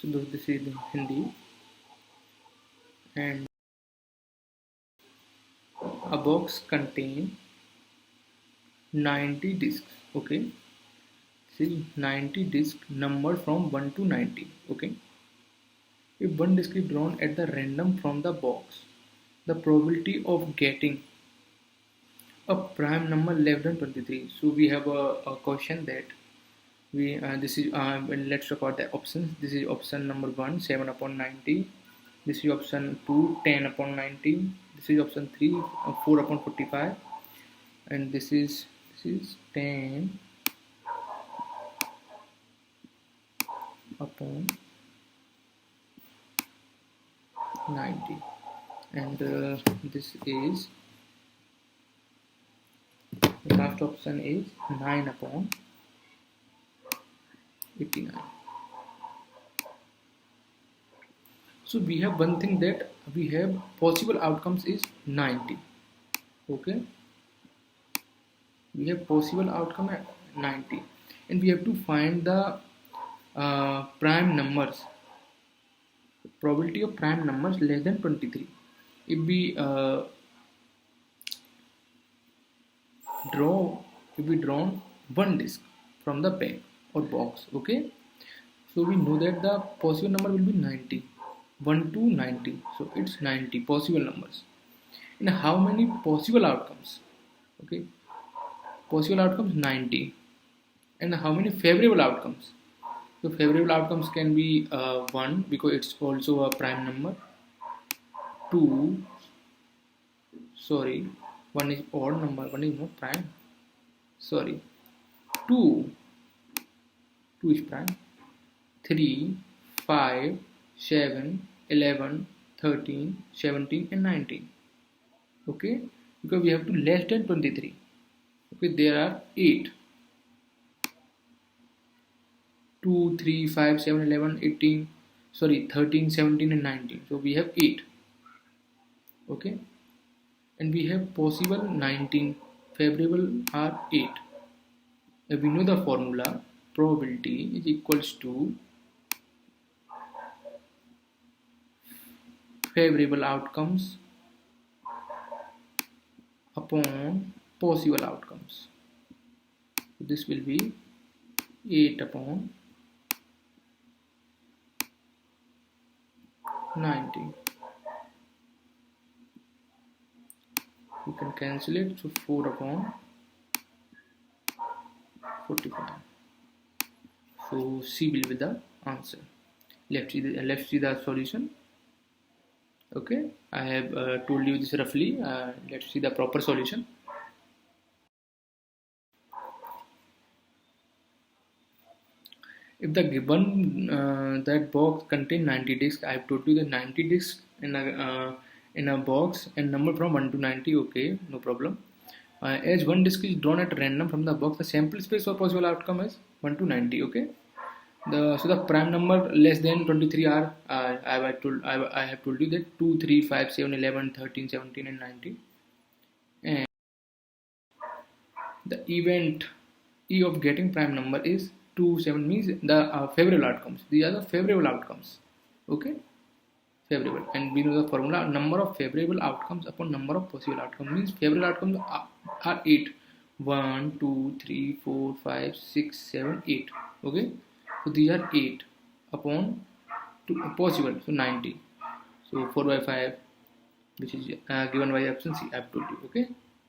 So this is in Hindi, and a box contain 90 discs. Okay, see 90 discs numbered from 1 to 90. Okay, if one disc is drawn at the random from the box, the probability of getting a prime number less than 23. So we have a question that we this is let's record the options. This is option number 1, 7 upon 90. This is option 2, 10 upon 90. This is option 3, 4 upon 45, and this is 10 upon 90, and this is the last option is 9 upon 89. So we have one thing that we have possible outcomes is 90. Okay, we have possible outcome at 90, and we have to find the prime numbers, probability of prime numbers less than 23. If we drawn one disk from the pack or box, okay, so we know that the possible number will be 90, 1 to 90, so it's 90 possible numbers. And how many possible outcomes? Okay, possible outcomes 90. And how many favorable outcomes? So favorable outcomes can be 1 because it's also a prime number. 2, sorry, 1 is odd number, 1 is not prime. Sorry, 2 is prime. 3, 5, 7, 11, 13, 17 and 19. Okay, because we have to less than 23. Okay, there are 8. 2, 3, 5, 7, 11, 18, sorry, 13, 17 and 19. So we have 8. Okay, and we have possible 19, favorable are 8. If we know the formula, probability is equals to favorable outcomes upon possible outcomes. So this will be 8 upon 90. You can cancel it, so 4 upon 45. So C will be the answer. Let's see the solution. Okay, I have told you this roughly. Let's see the proper solution. If the given that box contain 90 discs, I have told you the 90 discs in a box and number from 1 to 90. Okay, no problem. As one disc is drawn at random from the box, the sample space for possible outcome is 1 to 90. Okay, so the prime number less than 23 are I have told you that 2, 3, 5, 7, 11, 13, 17 and 19. And the event E of getting prime number is 2, 7 means the favorable outcomes. These are the favorable outcomes. Okay, favorable, and we know the formula: number of favorable outcomes upon number of possible outcomes. Means favorable outcomes are 8. 1, 2, 3, 4, 5, 6, 7, 8. Okay, so these are 8 upon possible, so 90. So 4 by 5, which is given by option C. I have told you. Okay.